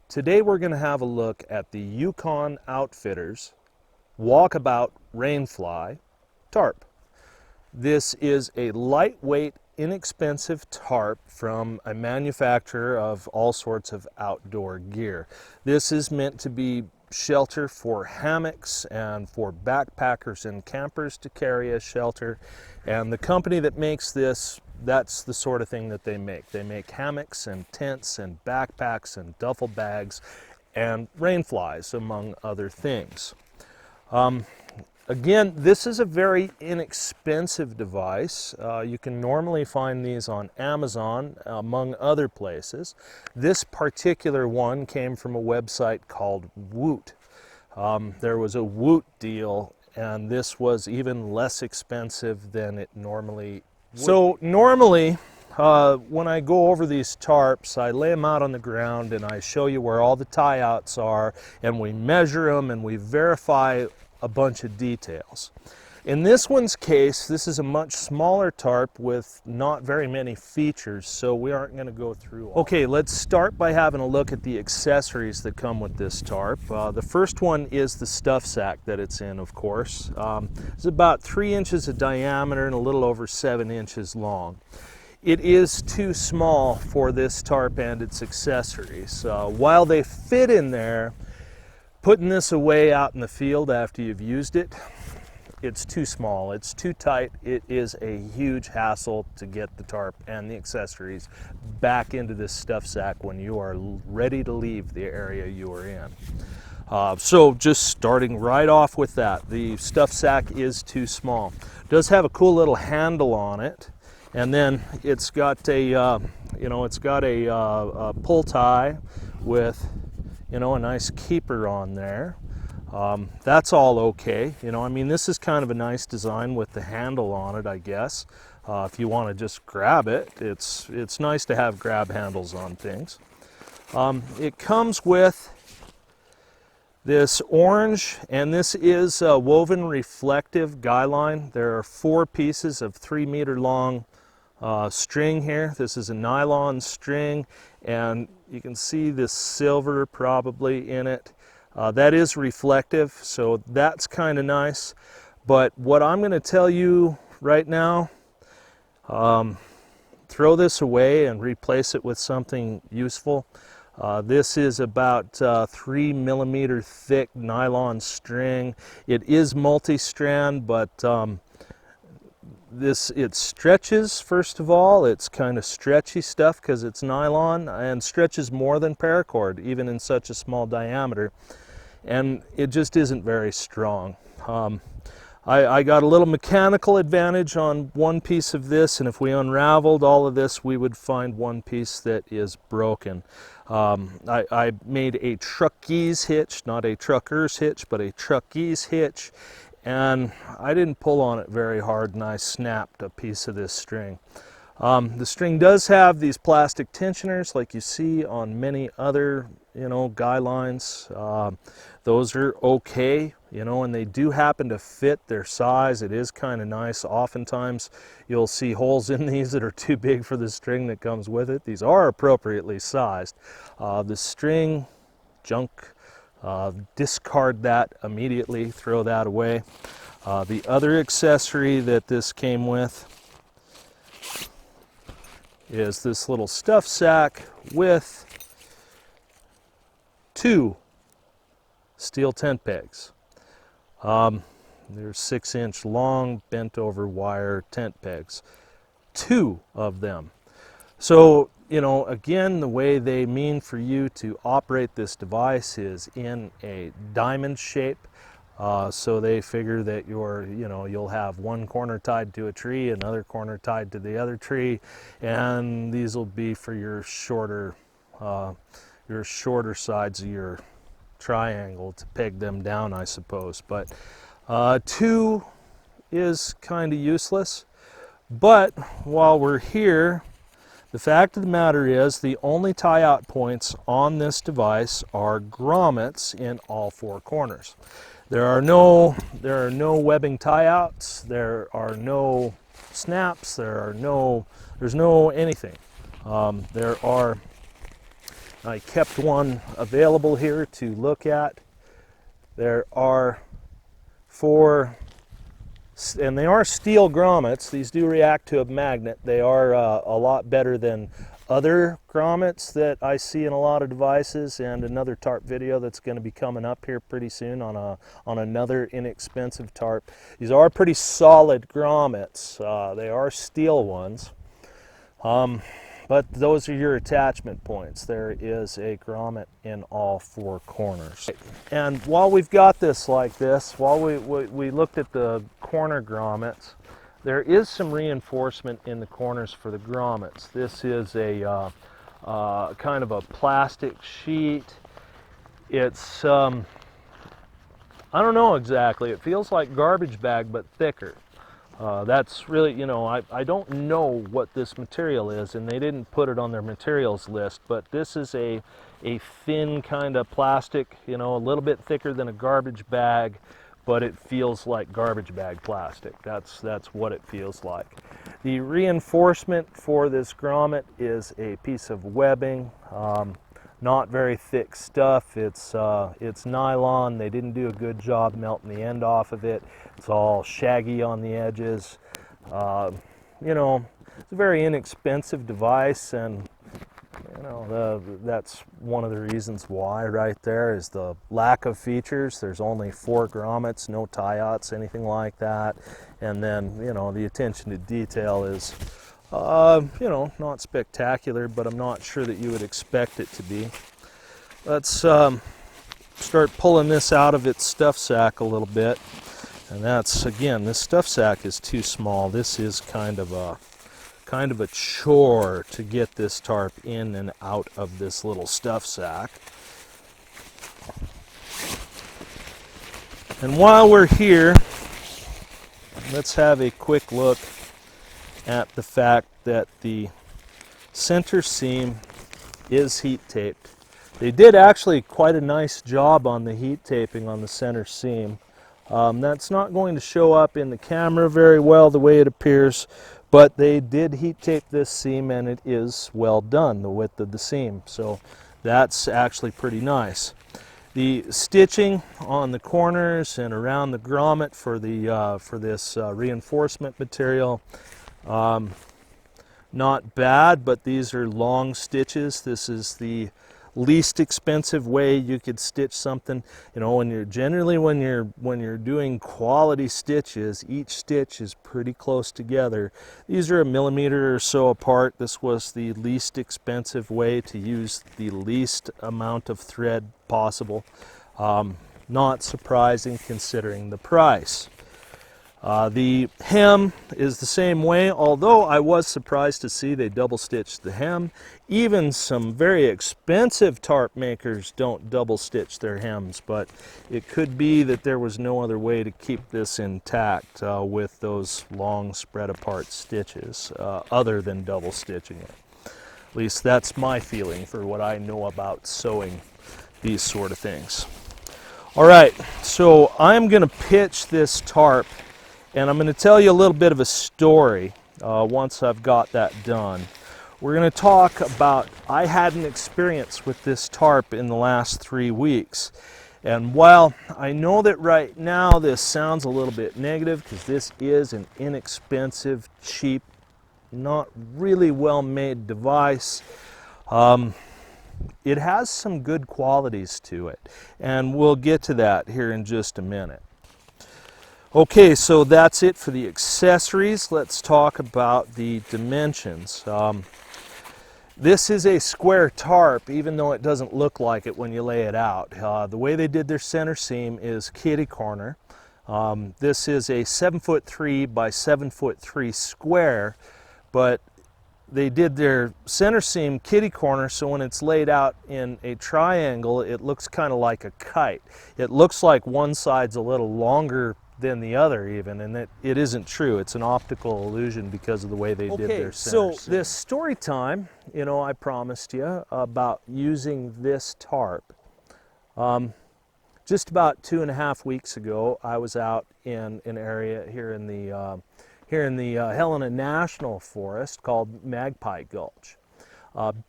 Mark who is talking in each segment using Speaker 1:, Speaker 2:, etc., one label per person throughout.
Speaker 1: Today we're going to have a look at the Yukon Outfitters Walkabout Rainfly Tarp. This is a lightweight, inexpensive tarp from a manufacturer of all sorts of outdoor gear. This is meant to be shelter for hammocks and for backpackers and campers to carry as shelter. And the company that makes this, that's the sort of thing that they make. They make hammocks and tents and backpacks and duffel bags and rainflies, among other things. Again, this is a very inexpensive device. You can normally find these on Amazon, among other places. This particular one came from a website called Woot. There was a Woot deal, and this was even less expensive than it normally would. So normally, when I go over these tarps, I lay them out on the ground and I show you where all the tie-outs are, and we measure them and we verify a bunch of details. In this one's case, this is a much smaller tarp with not very many features, so we aren't going to go through all. Okay, let's start by having a look at the accessories that come with this tarp. The first one is the stuff sack that it's in, of course. It's about 3 inches of diameter and a little over 7 inches long. It is too small for this tarp and its accessories. While they fit in there, putting this away out in the field after you've used it, it's too small, it's too tight. It is a huge hassle to get the tarp and the accessories back into this stuff sack when you are ready to leave the area you are in. So just starting right off with that, the stuff sack is too small. It does have a cool little handle on it, and then it's got a pull tie with a nice keeper on there. That's all okay. I mean, this is kind of a nice design with the handle on it, I guess. If you want to just grab it, it's nice to have grab handles on things. It comes with this orange, and this is a woven reflective guy line. There are 4 pieces of 3-meter long string here. This is a nylon string, and you can see this silver probably in it. That is reflective, so that's kind of nice. But what I'm going to tell you right now, throw this away and replace it with something useful. This is about 3 millimeter thick nylon string. It is multi-strand, but it stretches. First of all, it's kind of stretchy stuff because it's nylon, and stretches more than paracord even in such a small diameter, and it just isn't very strong. I got a little mechanical advantage on one piece of this, and if we unraveled all of this, we would find one piece that is broken. I made a truckee's hitch, not a trucker's hitch, but a truckee's hitch, and I didn't pull on it very hard, and I snapped a piece of this string. The string does have these plastic tensioners like you see on many other guy lines. Those are okay, and they do happen to fit their size. It is kind of nice. Oftentimes you'll see holes in these that are too big for the string that comes with it. These are appropriately sized. The string, junk, discard that immediately, throw that away. The other accessory that this came with is this little stuff sack with 2 steel tent pegs. They're 6-inch long, bent over wire tent pegs. 2 of them. So, again, the way they mean for you to operate this device is in a diamond shape. So they figure that you'll have one corner tied to a tree, another corner tied to the other tree, and these will be for your shorter sides of your triangle to peg them down, I suppose. But 2 is kind of useless. But while we're here, the fact of the matter is the only tie-out points on this device are grommets in all 4 corners. There are no webbing tie-outs, there are no snaps, there's no anything. There are I kept one available here to look at. There are 4, and they are steel grommets. These do react to a magnet. They are a lot better than other grommets that I see in a lot of devices, and another tarp video that's going to be coming up here pretty soon on another inexpensive tarp. These are pretty solid grommets. They are steel ones. But those are your attachment points. There is a grommet in all 4 corners. And while we've got this like this, while we looked at the corner grommets, there is some reinforcement in the corners for the grommets. This is a kind of a plastic sheet. It's, I don't know exactly, it feels like garbage bag but thicker. That's really, you know, I don't know what this material is, and they didn't put it on their materials list, but this is a thin kind of plastic, you know, a little bit thicker than a garbage bag, but it feels like garbage bag plastic. That's what it feels like. The reinforcement for this grommet is a piece of webbing. Not very thick stuff. It's nylon. They didn't do a good job melting the end off of it. It's all shaggy on the edges. You know, it's a very inexpensive device, and you know that's one of the reasons why right there is the lack of features. There's only 4 grommets, no tie-outs, anything like that, and then you know the attention to detail is you know, not spectacular, but I'm not sure that you would expect it to be. Let's start pulling this out of its stuff sack a little bit. And that's, again, this stuff sack is too small. This is kind of a chore to get this tarp in and out of this little stuff sack. And while we're here, let's have a quick look at the fact that the center seam is heat taped. They did actually quite a nice job on the heat taping on the center seam. That's not going to show up in the camera very well the way it appears, but they did heat tape this seam and it is well done, the width of the seam. So that's actually pretty nice. The stitching on the corners and around the grommet for this reinforcement material, not bad, but these are long stitches. This is the least expensive way you could stitch something. You know, when you're doing quality stitches, each stitch is pretty close together. These are 1 millimeter or so apart. This was the least expensive way to use the least amount of thread possible. Not surprising considering the price. The hem is the same way, although I was surprised to see they double stitched the hem. Even some very expensive tarp makers don't double stitch their hems, but it could be that there was no other way to keep this intact with those long spread apart stitches other than double stitching it. At least that's my feeling for what I know about sewing these sort of things. All right, so I'm going to pitch this tarp, and I'm going to tell you a little bit of a story once I've got that done. We're going to talk about, I had an experience with this tarp in the last 3 weeks. And while I know that right now this sounds a little bit negative because this is an inexpensive, cheap, not really well-made device, it has some good qualities to it. And we'll get to that here in just a minute. Okay, so that's it for the accessories. Let's talk about the dimensions. This is a square tarp, even though it doesn't look like it when you lay it out. The way they did their center seam is kitty corner. This is a 7'3" by 7'3" square, but they did their center seam kitty corner, so when it's laid out in a triangle, it looks kind of like a kite. It looks like one side's a little longer than the other even, and it isn't true. It's an optical illusion because of the way they did their center seam. This story time, you know, I promised you about using this tarp. Just about 2.5 weeks ago, I was out in an area here in the Helena National Forest called Magpie Gulch.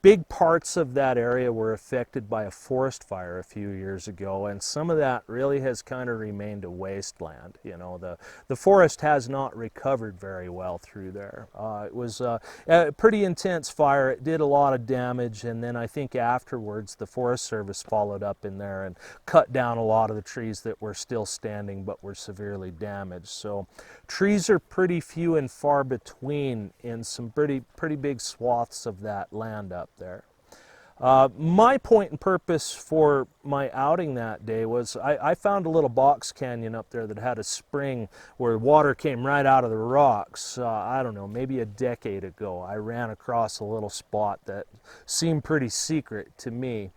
Speaker 1: Big parts of that area were affected by a forest fire a few years ago, and some of that really has kind of remained a wasteland. You know, the forest has not recovered very well through there. It was a pretty intense fire. It did a lot of damage, and then I think afterwards the Forest Service followed up in there and cut down a lot of the trees that were still standing but were severely damaged. So trees are pretty few and far between in some pretty big swaths of that land up there. My point and purpose for my outing that day was I found a little box canyon up there that had a spring where water came right out of the rocks. I don't know, maybe a decade ago. I ran across a little spot that seemed pretty secret to me.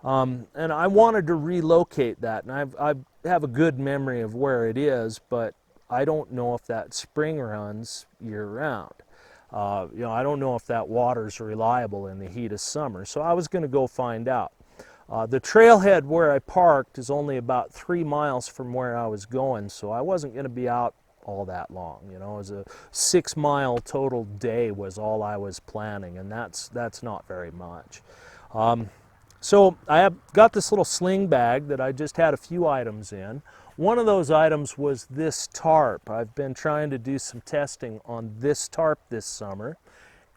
Speaker 1: And I wanted to relocate that, and I have a good memory of where it is, but I don't know if that spring runs year-round. You know, I don't know if that water's reliable in the heat of summer, so I was going to go find out. The trailhead where I parked is only about 3 miles from where I was going, so I wasn't going to be out all that long. You know, it was a 6-mile total day was all I was planning, and that's not very much. So I have got this little sling bag that I just had a few items in. One of those items was this tarp. I've been trying to do some testing on this tarp this summer.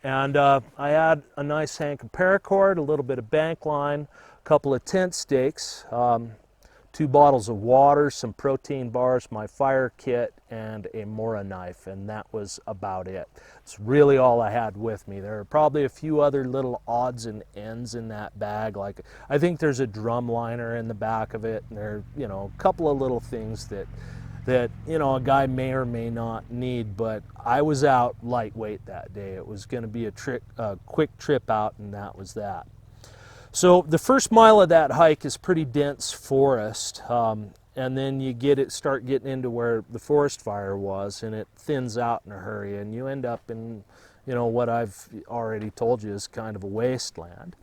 Speaker 1: And I had a nice hank of paracord, a little bit of bank line, a couple of tent stakes, 2 bottles of water, some protein bars, my fire kit, and a Mora knife, and that was about it. It's really all I had with me. There are probably a few other little odds and ends in that bag, like I think there's a drum liner in the back of it, and there are, you know, a couple of little things that you know, a guy may or may not need, but I was out lightweight that day. It was going to be a quick trip out, and that was that. So the first mile of that hike is pretty dense forest, and then you start getting into where the forest fire was, and it thins out in a hurry, and you end up in, you know, what I've already told you is kind of a wasteland.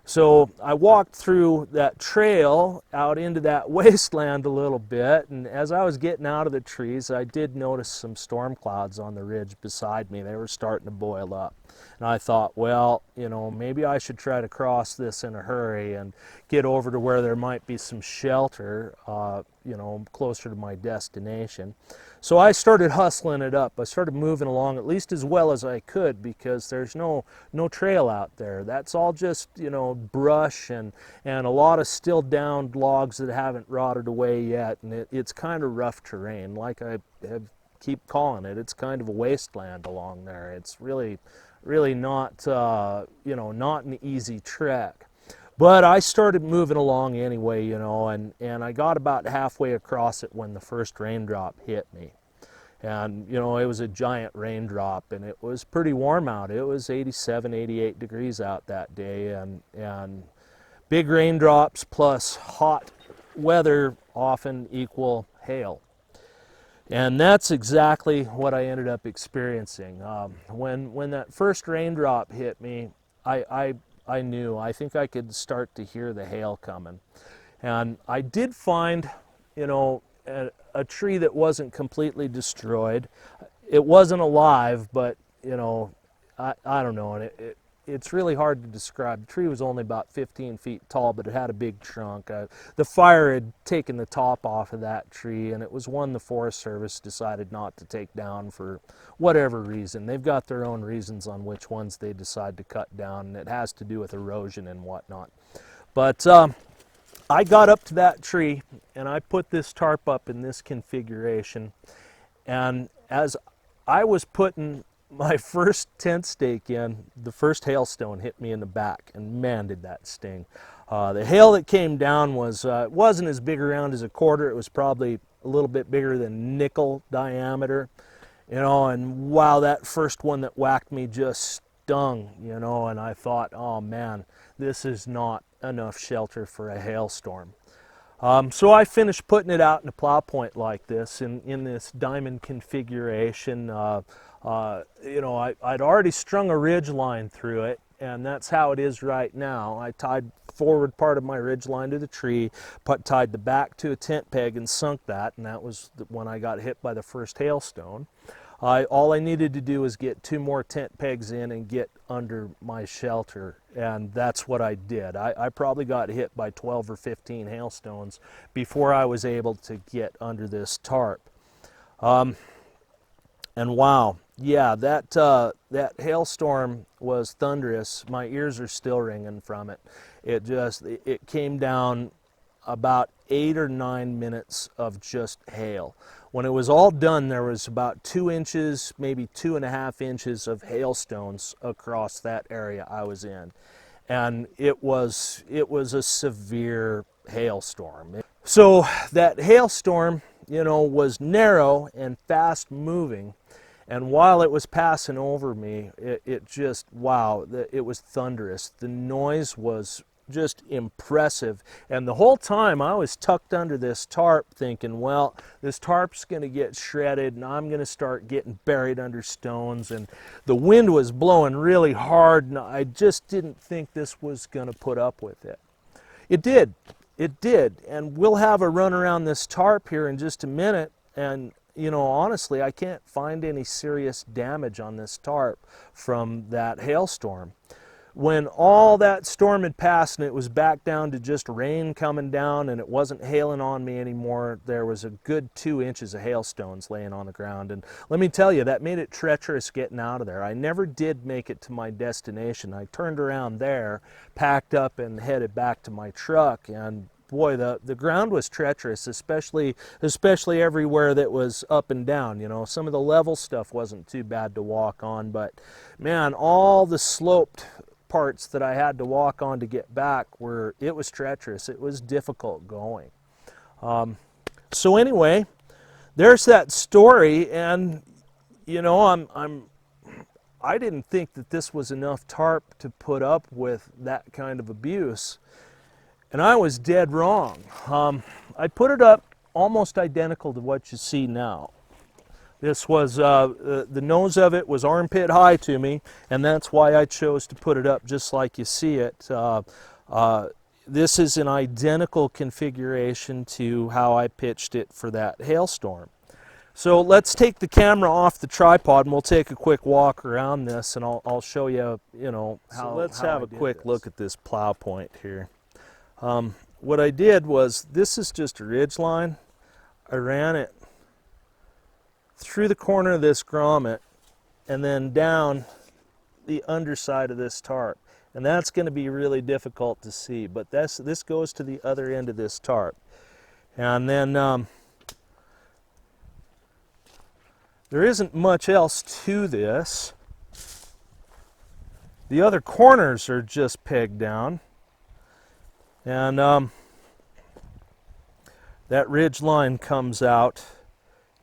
Speaker 1: So I walked through that trail out into that wasteland a little bit, and as I was getting out of the trees, I did notice some storm clouds on the ridge beside me. They were starting to boil up. And I thought, well, you know, maybe I should try to cross this in a hurry and get over to where there might be some shelter, you know, closer to my destination. So I started hustling it up. I started moving along at least as well as I could, because there's no trail out there. That's all just, you know, brush and a lot of still downed logs that haven't rotted away yet, and it's kind of rough terrain. Like I keep calling it, it's kind of a wasteland along there. It's really not, you know, not an easy trek. But I started moving along anyway, you know, and I got about halfway across it when the first raindrop hit me. And, you know, it was a giant raindrop, and it was pretty warm out. It was 87, 88 degrees out that day, and big raindrops plus hot weather often equal hail. And that's exactly what I ended up experiencing. When that first raindrop hit me, I knew. I think I could start to hear the hail coming. And I did find, you know, a tree that wasn't completely destroyed. It wasn't alive, but, you know, I don't know. And it's really hard to describe. The tree was only about 15 feet tall, but it had a big trunk. The fire had taken the top off of that tree, and it was one the Forest Service decided not to take down for whatever reason. They've got their own reasons on which ones they decide to cut down, and it has to do with erosion and whatnot. But I got up to that tree, and I put this tarp up in this configuration, and as I was putting my first tent stake in, the first hailstone hit me in the back, and man, did that sting. The hail that came down wasn't as big around as a quarter. It was probably a little bit bigger than nickel diameter, you know, and wow, that first one that whacked me just stung, you know, and I thought, oh man, this is not enough shelter for a hailstorm. So I finished putting it out in a plow point like this, in this diamond configuration. You know, I'd already strung a ridge line through it, and that's how it is right now. I tied forward part of my ridge line to the tree, tied the back to a tent peg and sunk that, and that was when I got hit by the first hailstone. All I needed to do was get 2 more tent pegs in and get under my shelter, and that's what I did. I probably got hit by 12 or 15 hailstones before I was able to get under this tarp. And wow, yeah, that hailstorm was thunderous. My ears are still ringing from it. It came down about 8 or 9 minutes of just hail. When it was all done, there was about 2 inches, maybe 2.5 inches of hailstones across that area I was in. And it was a severe hailstorm. So that hailstorm, you know, was narrow and fast moving. And while it was passing over me, it just, wow, it was thunderous. The noise was just impressive. And the whole time I was tucked under this tarp thinking, well, this tarp's going to get shredded and I'm going to start getting buried under stones. And the wind was blowing really hard and I just didn't think this was going to put up with it. It did. It did. And we'll have a run around this tarp here in just a minute. And you know, honestly, I can't find any serious damage on this tarp from that hailstorm. When all that storm had passed and it was back down to just rain coming down and it wasn't hailing on me anymore, there was a good 2 inches of hailstones laying on the ground. And let me tell you, that made it treacherous getting out of there. I never did make it to my destination. I turned around there, packed up and headed back to my truck, and boy, the ground was treacherous, especially everywhere that was up and down. You know, some of the level stuff wasn't too bad to walk on, but man, all the sloped parts that I had to walk on to get back it was treacherous. It was difficult going. So anyway, there's that story, and you know, I didn't think that this was enough tarp to put up with that kind of abuse. And I was dead wrong. I put it up almost identical to what you see now. This was, the nose of it was armpit high to me, and that's why I chose to put it up just like you see it. This is an identical configuration to how I pitched it for that hailstorm. So let's take the camera off the tripod and we'll take a quick walk around this, and I'll show you, you know, how. So let's have a quick look at this plow point here. What I did was, this is just a ridge line. I ran it through the corner of this grommet and then down the underside of this tarp. And that's going to be really difficult to see, but this goes to the other end of this tarp. And then there isn't much else to this. The other corners are just pegged down. And that ridge line comes out,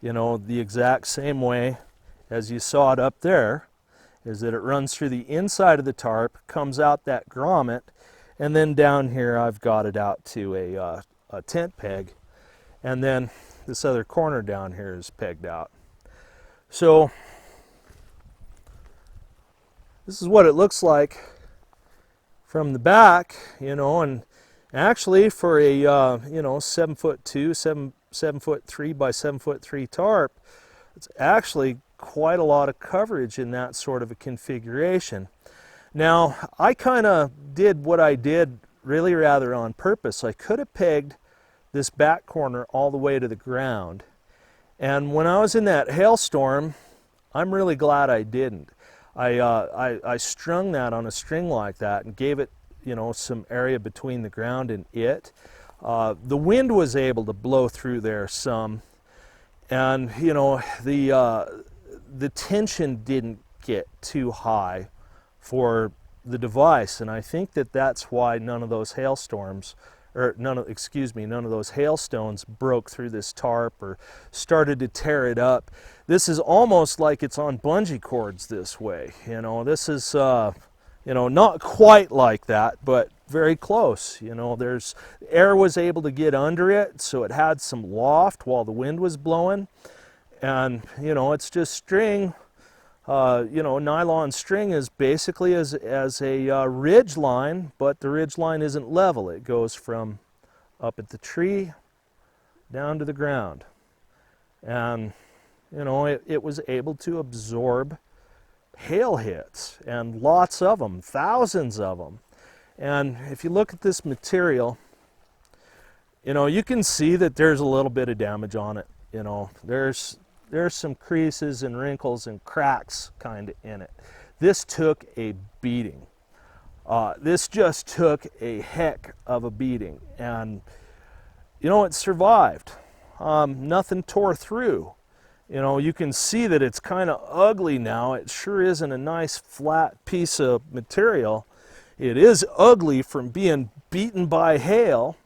Speaker 1: you know, the exact same way as you saw it up there, is that it runs through the inside of the tarp, comes out that grommet, and then down here I've got it out to a tent peg, and then this other corner down here is pegged out. So this is what it looks like from the back, you know, and actually for a you know, 7'2", 7'3" by 7'3" tarp, it's actually quite a lot of coverage in that sort of a configuration. Now, I kind of did what I did really rather on purpose. I could have pegged this back corner all the way to the ground, and when I was in that hailstorm, I'm really glad I didn't. I strung that on a string like that and gave it, you know, some area between the ground and it. The wind was able to blow through there some, and you know, the tension didn't get too high for the device, and I think that that's why none of those hailstones broke through this tarp or started to tear it up. This is almost like it's on bungee cords this way. You know, this is you know, not quite like that, but very close. You know, air was able to get under it, so it had some loft while the wind was blowing. And you know, it's just string. You know, nylon string is basically as a ridge line, but the ridge line isn't level. It goes from up at the tree down to the ground. And you know, it was able to absorb hail hits, and lots of them, thousands of them. And if you look at this material, you know, you can see that there's a little bit of damage on it. You know, there's some creases and wrinkles and cracks kind of in it. This took a beating. This just took a heck of a beating, and you know, it survived. Nothing tore through. You know, you can see that it's kind of ugly now. It sure isn't a nice flat piece of material. It is ugly from being beaten by hail,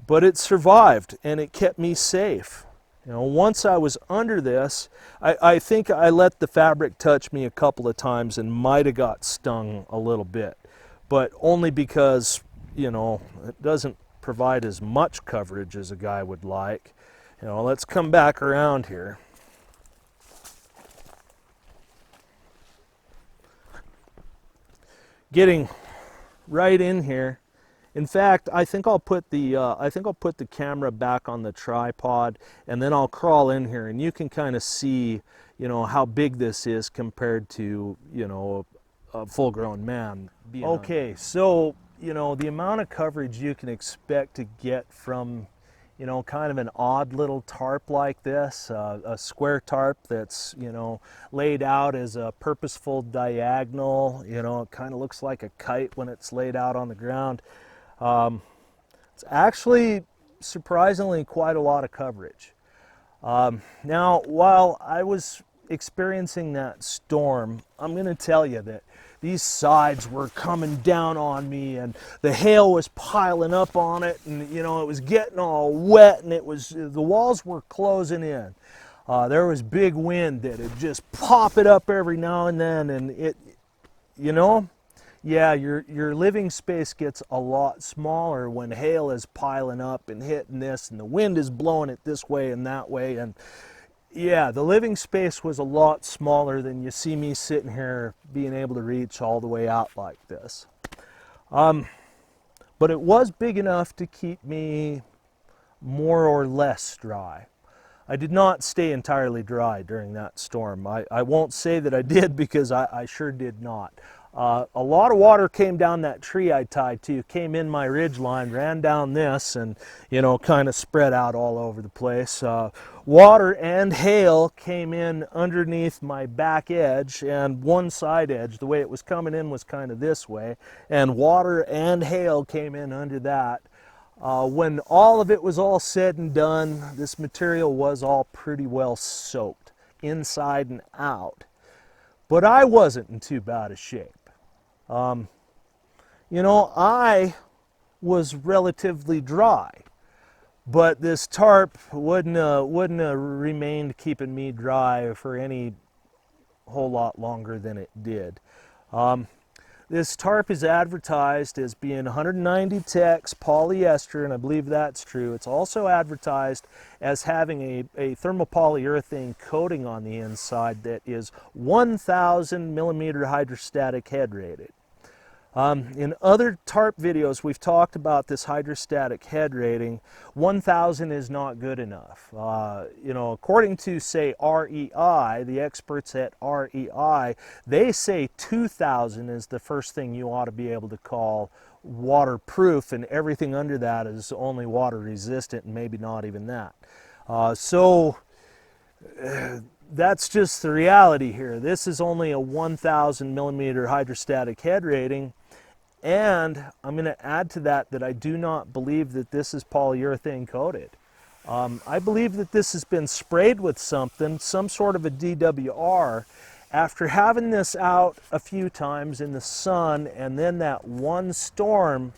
Speaker 1: but it survived and it kept me safe. You know, once I was under this, I think I let the fabric touch me a couple of times and might have got stung a little bit, but only because, you know, it doesn't provide as much coverage as a guy would like. You know, let's come back around here. Getting right in here. In fact, I think I'll put the camera back on the tripod, and then I'll crawl in here, and you can kind of see, you know, how big this is compared to, you know, a full-grown man. Okay, so, you know, the amount of coverage you can expect to get from, you know, kind of an odd little tarp like this, a square tarp that's, you know, laid out as a purposeful diagonal. You know, it kind of looks like a kite when it's laid out on the ground. It's actually surprisingly quite a lot of coverage. Now, while I was experiencing that storm, I'm going to tell you that these sides were coming down on me, and the hail was piling up on it, and you know, it was getting all wet, and the walls were closing in. There was big wind that would just pop it up every now and then, and it, you know, yeah, your living space gets a lot smaller when hail is piling up and hitting this, and the wind is blowing it this way and that way, and yeah, the living space was a lot smaller than you see me sitting here being able to reach all the way out like this. But it was big enough to keep me more or less dry. I did not stay entirely dry during that storm. I won't say that I did, because I sure did not. A lot of water came down that tree I tied to, came in my ridge line, ran down this, and, you know, kind of spread out all over the place. Water and hail came in underneath my back edge and one side edge. The way it was coming in was kind of this way, and water and hail came in under that. When all of it was all said and done, this material was all pretty well soaked, inside and out. But I wasn't in too bad a shape. You know, I was relatively dry, but this tarp wouldn't have remained keeping me dry for any whole lot longer than it did. This tarp is advertised as being 190 Tex polyester, and I believe that's true. It's also advertised as having a thermopolyurethane coating on the inside that is 1,000 millimeter hydrostatic head rated. In other tarp videos, we've talked about this hydrostatic head rating. 1,000 is not good enough. You know, according to, say, REI, the experts at REI, they say 2,000 is the first thing you ought to be able to call waterproof, and everything under that is only water resistant, and maybe not even that. That's just the reality here. This is only a 1,000 millimeter hydrostatic head rating. And I'm going to add to that I do not believe that this is polyurethane coated. I believe that this has been sprayed with something, some sort of a DWR. After having this out a few times in the sun, and then that one storm,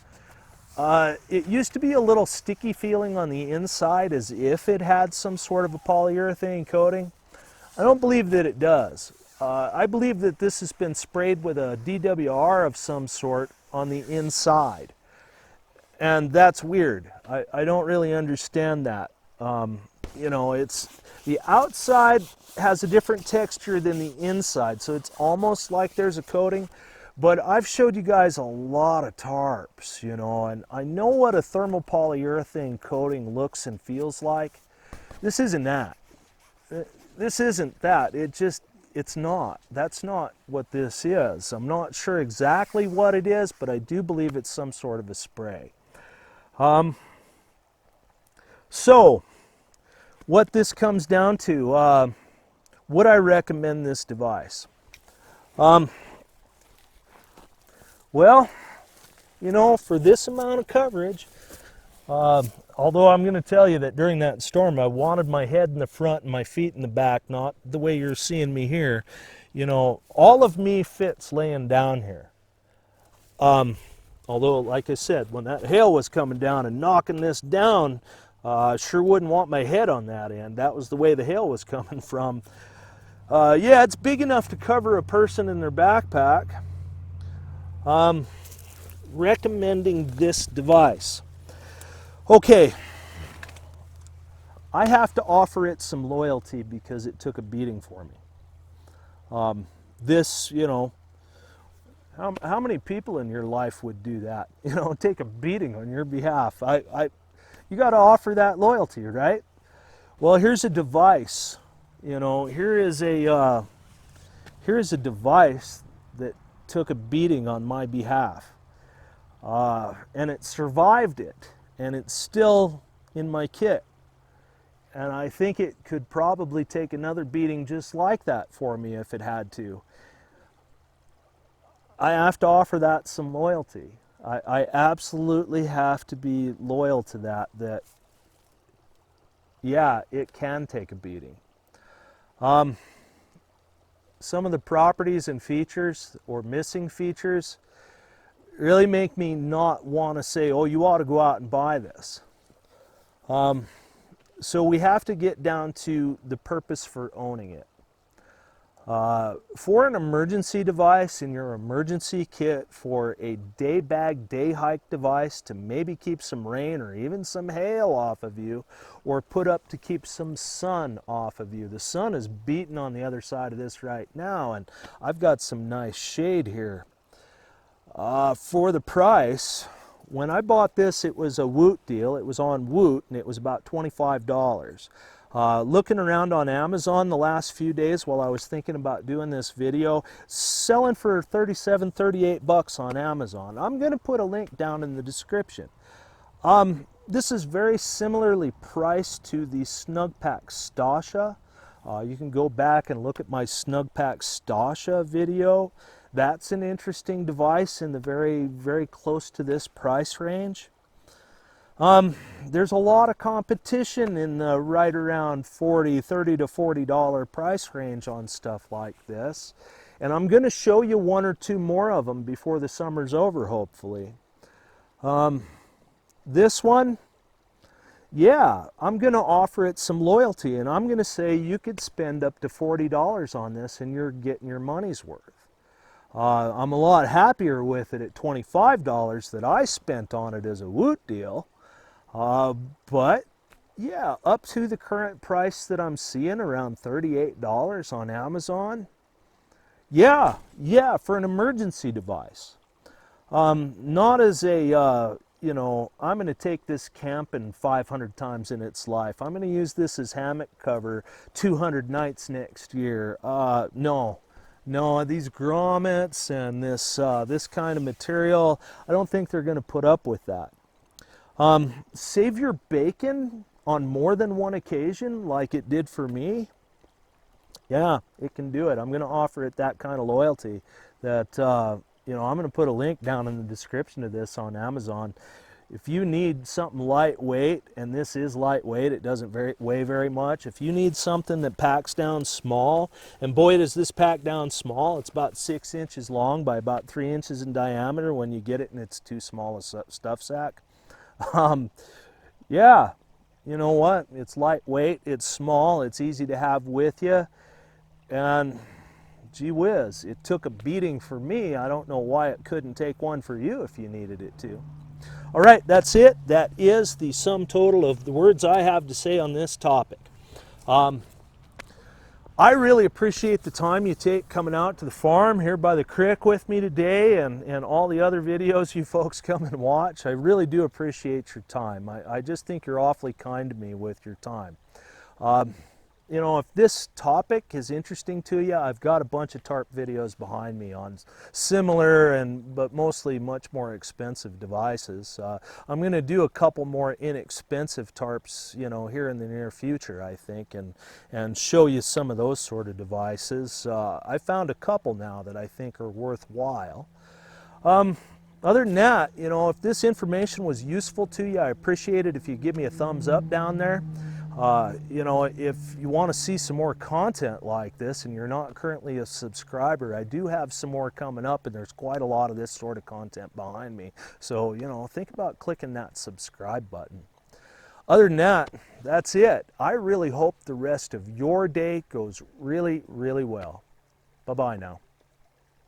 Speaker 1: it used to be a little sticky feeling on the inside, as if it had some sort of a polyurethane coating. I don't believe that it does. I believe that this has been sprayed with a DWR of some sort on the inside. And that's weird. I don't really understand that. You know, the outside has a different texture than the inside, so it's almost like there's a coating. But I've showed you guys a lot of tarps, you know, and I know what a thermopolyurethane coating looks and feels like. This isn't that. this isn't that. It's not. That's not what this is. I'm not sure exactly what it is, but I do believe it's some sort of a spray. So, what this comes down to, would I recommend this device? Well, you know, for this amount of coverage, although I'm going to tell you that during that storm I wanted my head in the front and my feet in the back, not the way you're seeing me here. You know, all of me fits laying down here. Although, like I said, when that hail was coming down and knocking this down, I sure wouldn't want my head on that end. That was the way the hail was coming from. Yeah, it's big enough to cover a person in their backpack. Recommending this device. Okay, I have to offer it some loyalty because it took a beating for me. This, you know, how many people in your life would do that? You know, take a beating on your behalf. You got to offer that loyalty, right? Well, here's a device. You know, here is a device that took a beating on my behalf, and it survived it, and it's still in my kit, and I think it could probably take another beating just like that for me if it had to. I have to offer that some loyalty. I absolutely have to be loyal to that yeah, it can take a beating. Some of the properties and features or missing features really make me not want to say, oh, you ought to go out and buy this. So we have to get down to the purpose for owning it. For an emergency device in your emergency kit, for a day bag, day hike device to maybe keep some rain or even some hail off of you, or put up to keep some sun off of you. The sun is beating on the other side of this right now, and I've got some nice shade here. For the price, when I bought this, it was a Woot deal. It was on Woot, and it was about $25. Looking around on Amazon the last few days while I was thinking about doing this video, selling for 37, 38 bucks on Amazon. I'm going to put a link down in the description. This is very similarly priced to the Snugpak Stasha. You can go back and look at my Snugpak Stasha video. That's an interesting device in the very, very close to this price range. There's a lot of competition in the right around $30 to $40 price range on stuff like this. And I'm going to show you one or two more of them before the summer's over, hopefully. This one, yeah, I'm going to offer it some loyalty, and I'm going to say you could spend up to $40 on this and you're getting your money's worth. I'm a lot happier with it at $25 that I spent on it as a Woot deal. But yeah, up to the current price that I'm seeing, around $38 on Amazon. Yeah, for an emergency device. Not as a, you know, I'm going to take this camping 500 times in its life. I'm going to use this as hammock cover 200 nights next year. No, these grommets and this kind of material, I don't think they're going to put up with that. Save your bacon on more than one occasion like it did for me. Yeah, it can do it. I'm going to offer it that kind of loyalty that, you know, I'm going to put a link down in the description of this on Amazon. If you need something lightweight, and this is lightweight, it doesn't weigh very much. If you need something that packs down small, and boy does this pack down small, it's about 6 inches long by about 3 inches in diameter when you get it and it's too small a stuff sack. Yeah, you know what? It's lightweight, it's small, it's easy to have with you, and gee whiz, it took a beating for me. I don't know why it couldn't take one for you if you needed it to. All right, that's it. That is the sum total of the words I have to say on this topic. I really appreciate the time you take coming out to the farm here by the creek with me today, and all the other videos you folks come and watch. I really do appreciate your time. I just think you're awfully kind to me with your time. you know, if this topic is interesting to you, I've got a bunch of tarp videos behind me on similar but mostly much more expensive devices. I'm going to do a couple more inexpensive tarps, you know, here in the near future, I think, and show you some of those sort of devices. I found a couple now that I think are worthwhile. Other than that, you know, if this information was useful to you, I appreciate it if you give me a thumbs up down there. You know, if you want to see some more content like this and you're not currently a subscriber, I do have some more coming up, and there's quite a lot of this sort of content behind me. So, you know, think about clicking that subscribe button. Other than that, that's it. I really hope the rest of your day goes really, really well. Bye-bye now.